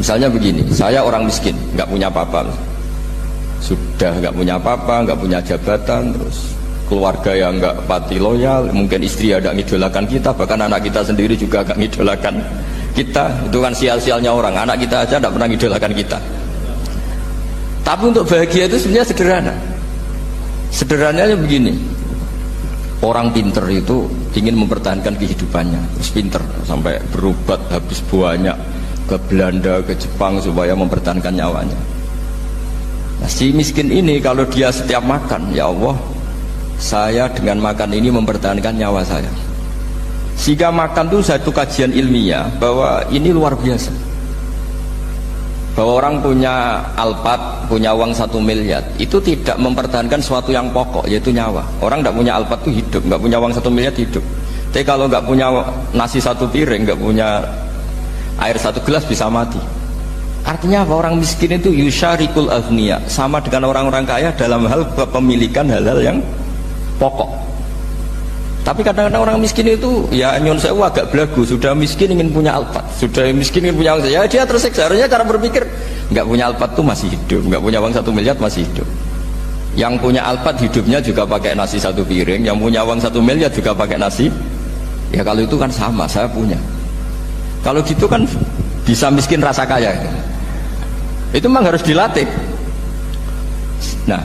Misalnya begini, saya orang miskin, nggak punya apa-apa, sudah nggak punya apa-apa, nggak punya jabatan, terus keluarga yang nggak pati loyal, mungkin istri ada ngidolakan kita, bahkan anak kita sendiri juga agak ngidolakan kita. Itu kan sial-sialnya orang, anak kita aja nggak pernah ngidolakan kita. Tapi untuk bahagia itu sebenarnya sederhana. Sederhananya begini, orang pinter itu ingin mempertahankan kehidupannya, terus pinter sampai berobat habis banyak ke Belanda, ke Jepang supaya mempertahankan nyawanya. Nah, si miskin ini kalau dia setiap makan, ya Allah, saya dengan makan ini mempertahankan nyawa saya. Sehingga makan itu satu kajian ilmiah bahwa ini luar biasa. Bahwa orang punya Alphard, punya uang 1 miliar, itu tidak mempertahankan sesuatu yang pokok, yaitu nyawa. Orang tidak punya Alphard itu hidup, nggak punya uang 1 miliar hidup. Tapi kalau nggak punya nasi 1 piring, nggak punya air 1 gelas bisa mati. Artinya apa? Orang miskin itu yusyarikul aghniya, sama dengan orang-orang kaya dalam hal kepemilikan hal-hal yang pokok. Tapi kadang-kadang orang miskin itu ya nyon sewu agak belagu, sudah miskin ingin punya Alphard, sudah miskin ingin punya uang, ya dia tersiksa. Harusnya cara berpikir, nggak punya Alphard tuh masih hidup, nggak punya uang 1 miliar masih hidup. Yang punya Alphard hidupnya juga pakai nasi 1 piring, yang punya uang 1 miliar juga pakai nasi. Ya kalau itu kan sama, saya punya. Kalau gitu kan bisa miskin rasa kaya. Itu memang harus dilatih. Nah,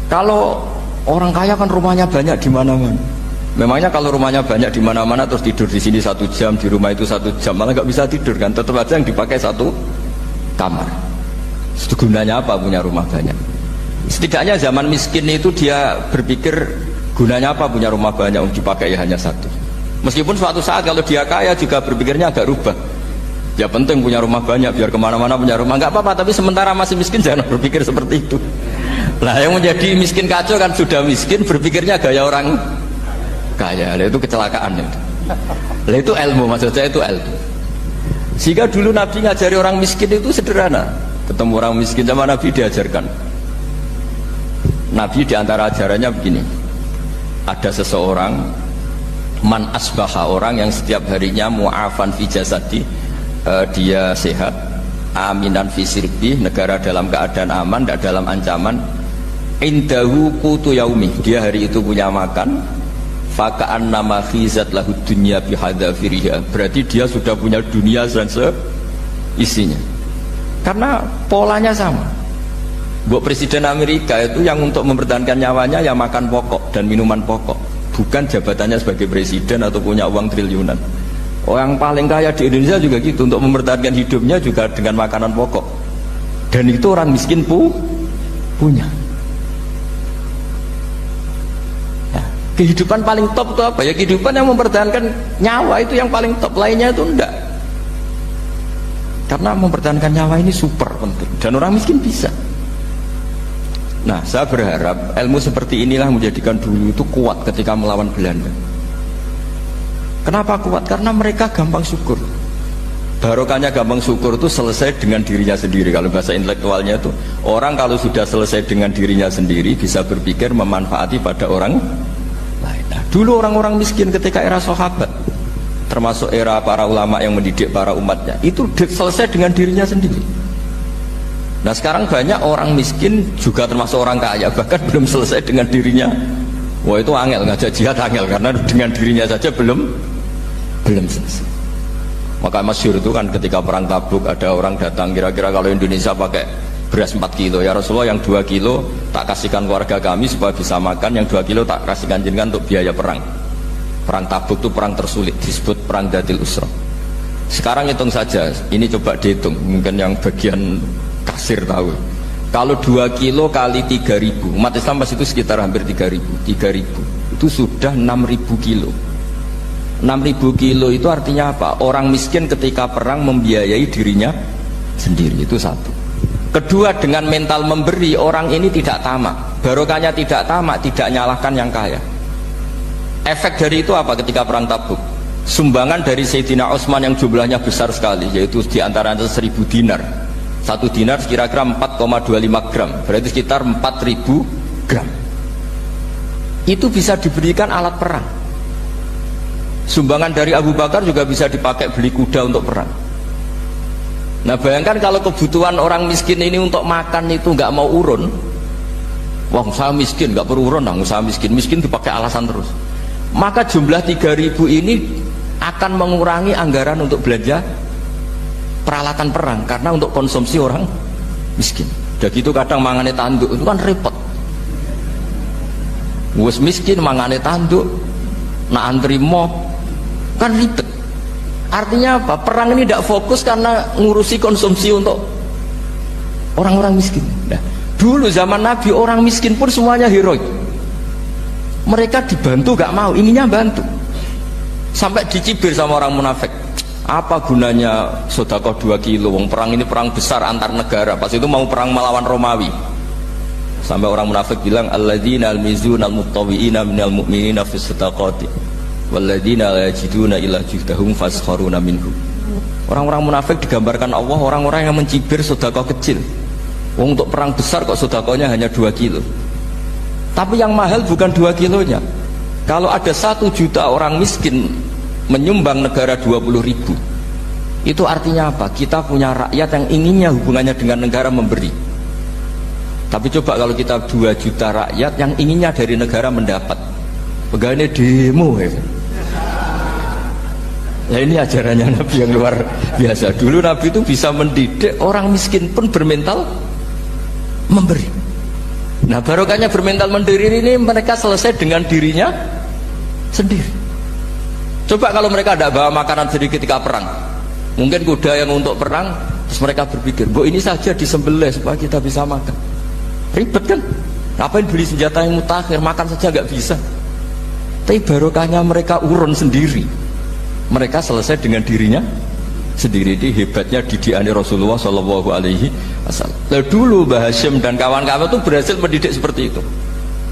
kalau orang kaya kan rumahnya banyak di mana-mana. Memangnya kalau rumahnya banyak di mana-mana terus tidur di sini 1 jam, di rumah itu 1 jam, malah nggak bisa tidur kan? Tetap aja yang dipakai 1 kamar. Itu gunanya apa punya rumah banyak? Setidaknya zaman miskin itu dia berpikir gunanya apa punya rumah banyak untuk dipakai hanya 1. Meskipun suatu saat kalau dia kaya juga berpikirnya agak rubah. Ya penting punya rumah banyak biar kemana-mana punya rumah, nggak apa-apa. Tapi sementara masih miskin jangan berpikir seperti itu. Nah yang menjadi miskin kacau kan sudah miskin berpikirnya gaya orang kaya. Nah, itu kecelakaan itu. Nah, itu ilmu, maksud saya itu ilmu. Sehingga dulu Nabi ngajari orang miskin itu sederhana. Ketemu orang miskin sama Nabi diajarkan. Nabi diantara ajarannya begini. Ada seseorang man asbaha, orang yang setiap harinya mu'afan fi jasadi, dia sehat, aminan fi sirbi, negara dalam keadaan aman, tidak dalam ancaman. Indahu qutu yaumi, dia hari itu punya makan. Faka'an nama khizat lahu dunya bihadzafiriha, berarti dia sudah punya dunia dan seisinya. Karena polanya sama. Buat Presiden Amerika itu yang untuk mempertahankan nyawanya ya makan pokok dan minuman pokok, bukan jabatannya sebagai presiden atau punya uang triliunan. Orang paling kaya di Indonesia juga gitu, untuk mempertahankan hidupnya juga dengan makanan pokok. Dan itu orang miskin punya. Kehidupan paling top itu apa? Ya kehidupan yang mempertahankan nyawa itu yang paling top, lainnya itu enggak. Karena mempertahankan nyawa ini super penting dan orang miskin bisa. Nah, saya berharap ilmu seperti inilah menjadikan dulu itu kuat ketika melawan Belanda. Kenapa kuat? Karena mereka gampang syukur. Barokahnya gampang syukur itu selesai dengan dirinya sendiri. Kalau bahasa intelektualnya itu, orang kalau sudah selesai dengan dirinya sendiri bisa berpikir memanfaati pada orang. Nah, dulu orang-orang miskin ketika era sahabat, termasuk era para ulama yang mendidik para umatnya, itu selesai dengan dirinya sendiri. Nah sekarang banyak orang miskin juga termasuk orang kaya, bahkan belum selesai dengan dirinya. Wah itu angel, ngajak jihad angel, karena dengan dirinya saja belum selesai. Maka masyhur itu kan ketika perang Tabuk, ada orang datang, kira-kira kalau Indonesia pakai beras 4 kilo, ya Rasulullah yang 2 kilo tak kasihkan keluarga kami supaya bisa makan, yang 2 kilo tak kasihkan jenengan untuk biaya perang. Perang Tabuk itu perang tersulit, disebut perang Dhatil Usra. Sekarang hitung saja, ini coba dihitung, mungkin yang bagian kasir tahu. Kalau 2 kilo kali 3.000, umat Islam pas itu sekitar hampir 3.000, itu sudah 6.000 kilo. 6.000 kilo itu artinya apa? Orang miskin ketika perang membiayai dirinya sendiri, itu satu. Kedua, dengan mental memberi, orang ini tidak tamak. Barokahnya tidak tamak, tidak nyalahkan yang kaya. Efek dari itu apa ketika perang Tabuk? Sumbangan dari Sayyidina Utsman yang jumlahnya besar sekali, yaitu diantaranya 1.000 dinar. 1 dinar kira-kira 4,25 gram, berarti sekitar 4.000 gram. Itu bisa diberikan alat perang. Sumbangan dari Abu Bakar juga bisa dipakai beli kuda untuk perang. Nah bayangkan kalau kebutuhan orang miskin ini untuk makan itu nggak mau urun, wah usaha miskin nggak perlu urun, usaha miskin dipakai alasan terus. Maka jumlah 3.000 ini akan mengurangi anggaran untuk belanja peralatan perang karena untuk konsumsi orang miskin. Udah gitu kadang mangane tanduk itu kan repot. Wes miskin mangane tanduk, nak antri mob kan ribet. Artinya apa? Perang ini tidak fokus karena ngurusi konsumsi untuk orang-orang miskin. Nah, dulu zaman Nabi orang miskin pun semuanya heroik. Mereka dibantu gak mau, inginnya bantu. Sampai dicibir sama orang munafik. Apa gunanya sedekah 2 kilo? Wong perang ini perang besar antar negara. Pas itu mau perang melawan Romawi. Sampai orang munafik bilang alladzina almizuna almuttawiina minal mu'minina fis sadaqati walladzina la yajiduna illa juhdahum faskharuna minhum. Orang-orang munafik digambarkan Allah orang-orang yang mencibir sedekah kecil. Wong untuk perang besar kok sedekahnya hanya 2 kilo. Tapi yang mahal bukan 2 kilonya. Kalau ada 1 juta orang miskin menyumbang negara 20.000, itu artinya apa? Kita punya rakyat yang inginnya hubungannya dengan negara memberi. Tapi coba kalau kita 2 juta rakyat yang inginnya dari negara mendapat, pegawainya demo ya. Ya ini ajarannya Nabi yang luar biasa. Dulu Nabi itu bisa mendidik orang miskin pun bermental memberi. Nah barokahnya bermental mandiri ini mereka selesai dengan dirinya sendiri. Coba kalau mereka tidak bawa makanan sedikit ketika perang, mungkin kuda yang untuk perang, terus mereka berpikir, "Bu ini saja disembelih supaya kita bisa makan." Ribet kan? Ngapain beli senjata yang mutakhir, makan saja nggak bisa. Tapi barokahnya mereka urun sendiri. Mereka selesai dengan dirinya sendiri. Ini hebatnya didikannya Rasulullah Shallallahu Alaihi Wasallam. Lalu dulu Mbah Hashim dan kawan-kawan itu berhasil mendidik seperti itu.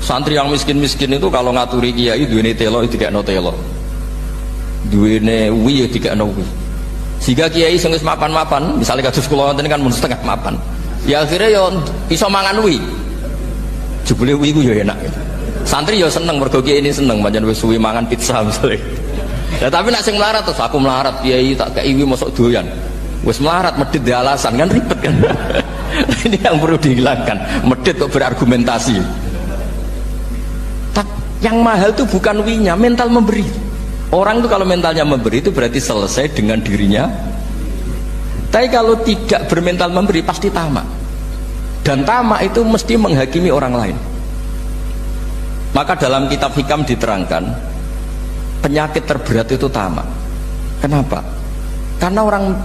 Santri yang miskin-miskin itu kalau ngaturi kiai duwene telo itu tidak no telo, duwene wi tidak no wi. Sehingga kiai sing wis mapan-mapan, misalnya kados kula wonten kan mun setengah mapan. Ya akhirnya yo iso mangan wi. Jebule wi ku yo enak. Santri yo seneng mergo kiai ini seneng pancen wis suwi mangan pizza misalnya. Ya tapi nak sing melarat terus aku melarat kiai tak kei wi mosok doyan. Wis melarat medhit di alasan kan ribet kan. Ini yang perlu dihilangkan. Medhit kok berargumentasi. Yang mahal itu bukan winya, mental memberi. Orang itu kalau mentalnya memberi itu berarti selesai dengan dirinya. Tapi kalau tidak bermental memberi pasti tamak. Dan tamak itu mesti menghakimi orang lain. Maka dalam kitab Hikam diterangkan penyakit terberat itu tamak. Kenapa? Karena orang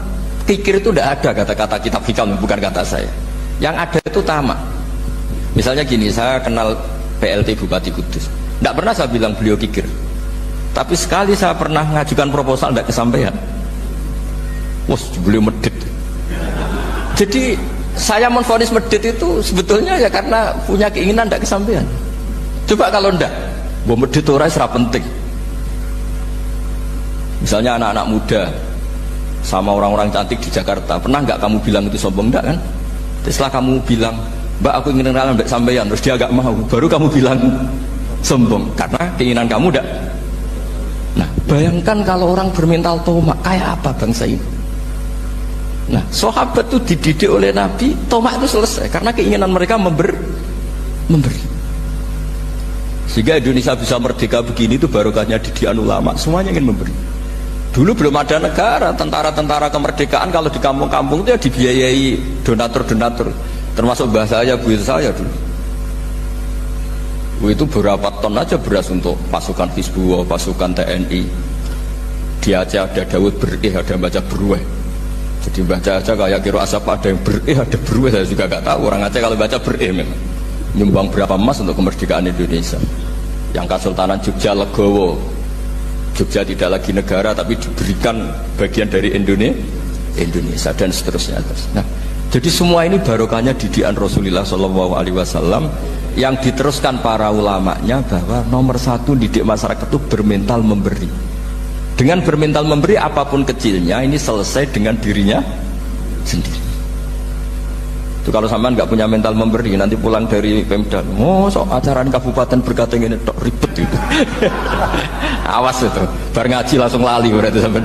pikir itu tidak ada kata-kata kitab Hikam, bukan kata saya. Yang ada itu tamak. Misalnya gini, saya kenal PLT Bupati Kudus. Tidak pernah saya bilang beliau kikir. Tapi sekali saya pernah ngajukan proposal tidak kesampaian. Wah, beliau medit. Jadi saya menvonis medit itu sebetulnya ya karena punya keinginan tidak kesampaian. Coba kalau tidak, bahwa medit orang serap penting. Misalnya anak-anak muda sama orang-orang cantik di Jakarta, pernah nggak kamu bilang itu sombong? Enggak kan? Terus setelah kamu bilang, Mbak aku ingin kenalan Mbak sampeyan, terus dia agak mau, baru kamu bilang sombong karena keinginan kamu enggak. Nah bayangkan kalau orang bermental tomak kayak apa bangsa ini. Nah sahabat itu dididik oleh Nabi, tomak itu selesai karena keinginan mereka memberi. Sehingga Indonesia bisa merdeka begini itu barokahnya didikan ulama, semuanya ingin memberi. Dulu belum ada negara, tentara-tentara kemerdekaan kalau di kampung-kampung itu ya dibiayai donatur-donatur, termasuk bahasa saya, bu saya dulu. Itu berapa ton aja beras untuk pasukan Hizbullah, pasukan TNI. Di Aceh ada Daud berih, ada baca berueh. Jadi baca aja kayak kira asap ada yang berih, ada berueh, saya juga gak tahu. Orang Aceh kalau baca berih memang nyumbang berapa emas untuk kemerdekaan Indonesia. Yang Kesultanan Jogja Legowo, Jogja tidak lagi negara tapi diberikan bagian dari Indonesia dan seterusnya. Nah, jadi semua ini barokahnya didikan Rasulullah SAW yang diteruskan para ulamanya bahwa nomor satu didik masyarakat itu bermental memberi. Dengan bermental memberi apapun kecilnya ini selesai dengan dirinya sendiri. Itu kalau sampean nggak punya mental memberi nanti pulang dari Pemda, sok acara kabupaten berkata ini tok ribet itu. Awas itu, bar ngaji langsung lali berarti sampean.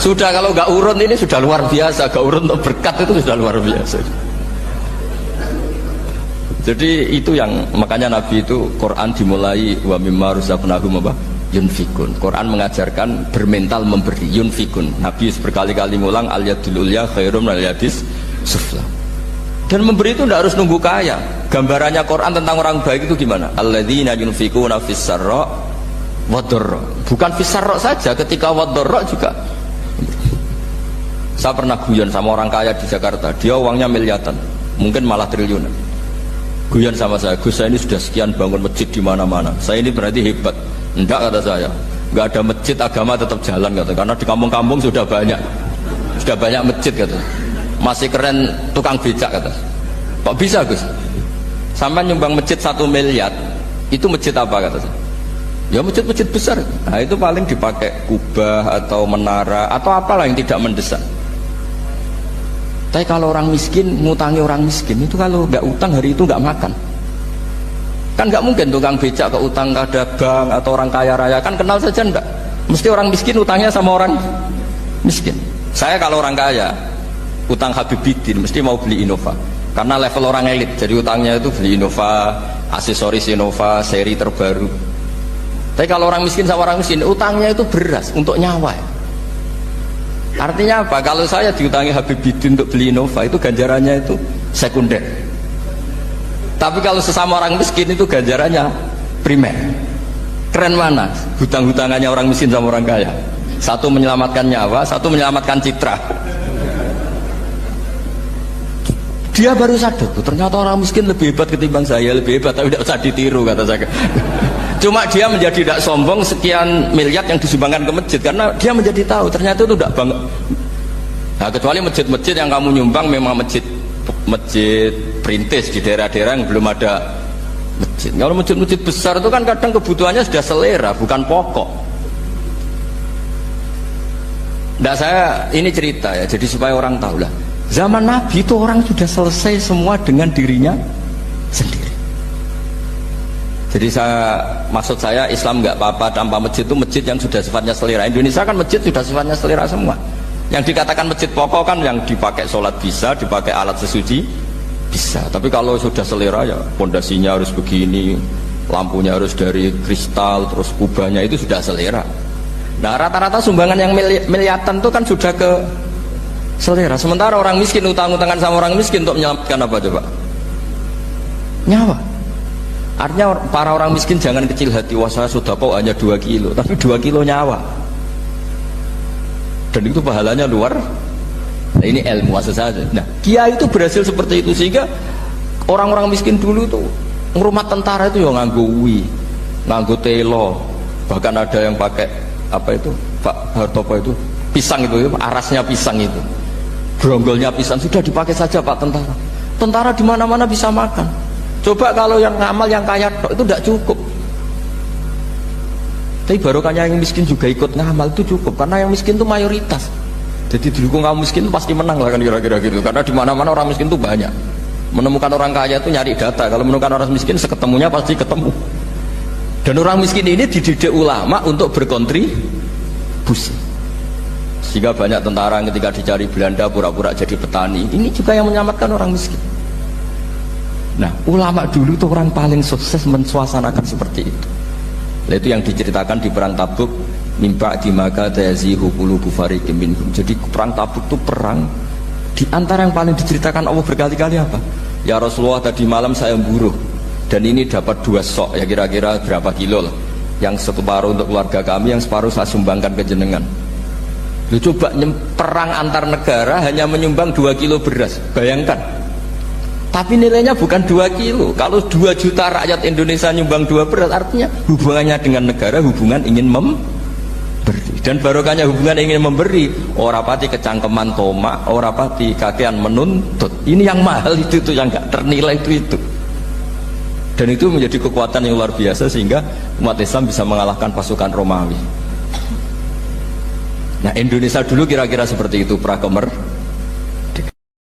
Sudah kalau nggak urun ini sudah luar biasa, nggak urun untuk berkat itu sudah luar biasa. Jadi itu yang makanya Nabi itu Quran dimulai wa mimma razaqnahum yunfikun. Quran mengajarkan bermental memberi, yunfikun. Nabi berkali-kali ngulang al yadul ulya khairum al yadis sufla. Dan memberi itu tidak harus nunggu kaya. Gambarannya Quran tentang orang baik itu gimana? Alladzina yunfikuna fis sarra wa dharra. Bukan fis sarra saja, ketika wa dharra juga. Saya pernah guyon sama orang kaya di Jakarta, dia uangnya miliaran, mungkin malah triliunan. Guyon sama saya, Gus saya ini sudah sekian bangun masjid di mana-mana. Saya ini berarti hebat. Enggak, kata saya. Enggak ada masjid, agama tetap jalan kata. Karena di kampung-kampung sudah banyak masjid kata. Masih keren tukang becak kata. Kok bisa Gus? Sampai nyumbang masjid 1 miliar, itu masjid apa kata saya? Ya masjid-masjid besar. Nah itu paling dipakai kubah atau menara atau apalah yang tidak mendesak. Tapi kalau orang miskin, ngutangi orang miskin itu kalau nggak utang hari itu nggak makan. Kan nggak mungkin tukang becak ke utang ada bank atau orang kaya raya, kan kenal saja enggak. Mesti orang miskin utangnya sama orang miskin. Saya kalau orang kaya, utang Habibidin mesti mau beli Innova. Karena level orang elit, jadi utangnya itu beli Innova, aksesoris Innova, seri terbaru. Tapi kalau orang miskin sama orang miskin, utangnya itu beras untuk nyawa. Artinya apa? Kalau saya diutangi Habibidin untuk beli Innova, itu ganjarannya itu sekunder. Tapi kalau sesama orang miskin itu ganjarannya primer. Keren mana? Hutang-hutangannya orang miskin sama orang kaya. Satu menyelamatkan nyawa, satu menyelamatkan citra. Dia baru sadar, ternyata orang miskin lebih hebat ketimbang saya, lebih hebat, tapi tidak usah ditiru kata saya. Cuma dia menjadi tidak sombong sekian miliar yang disumbangkan ke masjid, karena dia menjadi tahu ternyata itu tidak bangga. Nah, kecuali masjid-masjid yang kamu nyumbang memang masjid perintis di daerah-daerah yang belum ada masjid. Kalau masjid-masjid besar itu kan kadang kebutuhannya sudah selera, bukan pokok. Nah, saya ini cerita ya, jadi supaya orang tahu lah. Zaman Nabi itu orang sudah selesai semua dengan dirinya sendiri. Jadi maksud saya Islam nggak apa-apa tanpa masjid, itu masjid yang sudah sifatnya selera. Indonesia kan masjid sudah sifatnya selera semua. Yang dikatakan masjid pokok kan yang dipakai sholat bisa, dipakai alat sesuci bisa. Tapi kalau sudah selera ya pondasinya harus begini, lampunya harus dari kristal, terus kubahnya itu sudah selera. Nah rata-rata sumbangan yang miliatan itu kan sudah ke selera. Sementara orang miskin utang-utangan sama orang miskin untuk menyelamatkan apa coba? Nyawa. Artinya para orang miskin jangan kecil hati, wah saya sudah kok hanya 2 kilo, tapi 2 kilo nyawa. Dan itu pahalanya luar. Nah ini ilmu asal saja. Nah Kiai itu berhasil seperti itu, sehingga orang-orang miskin dulu tuh ngurmat tentara itu ya nganggo wi, nganggo telo, bahkan ada yang pakai apa itu Pak Hartopo itu pisang itu, arasnya pisang itu, gronggolnya pisang, sudah dipakai saja Pak tentara. Tentara di mana-mana bisa makan. Coba kalau yang ngamal yang kaya itu tidak cukup. Tapi barokahnya yang miskin juga ikut ngamal itu cukup, karena yang miskin itu mayoritas. Jadi didukung kaum miskin itu pasti menang lah kan kira-kira gitu. Karena di mana-mana orang miskin itu banyak. Menemukan orang kaya itu nyari data. Kalau menemukan orang miskin seketemunya pasti ketemu. Dan orang miskin ini dididik ulama untuk berkontribusi. Sehingga banyak tentara ketika dicari Belanda pura-pura jadi petani. Ini juga yang menyelamatkan orang miskin. Nah, ulama dulu itu orang paling sukses mensuasanakan seperti itu. Nah, itu yang diceritakan di perang Tabuk, mimpa di maka tazihu qulubu fariqim minhum. Jadi perang Tabuk itu perang di antara yang paling diceritakan Allah berkali-kali apa? Ya Rasulullah, tadi malam saya buruh dan ini dapat 2 sok, ya kira-kira berapa kilo lah. Yang separuh untuk keluarga kami, yang separuh saya sumbangkan ke jenengan. Lu coba perang antar negara hanya menyumbang 2 kilo beras, bayangkan. Tapi nilainya bukan 2 kilo. Kalau 2 juta rakyat Indonesia nyumbang 2 beras, artinya hubungannya dengan negara hubungan ingin memberi. Dan barokahnya hubungan ingin memberi, ora pati kecangkeman toma, ora pati kakean menuntut. Ini yang mahal itu yang nggak ternilai itu. Dan itu menjadi kekuatan yang luar biasa sehingga umat Islam bisa mengalahkan pasukan Romawi. Nah Indonesia dulu kira-kira seperti itu, prakemerdekaan.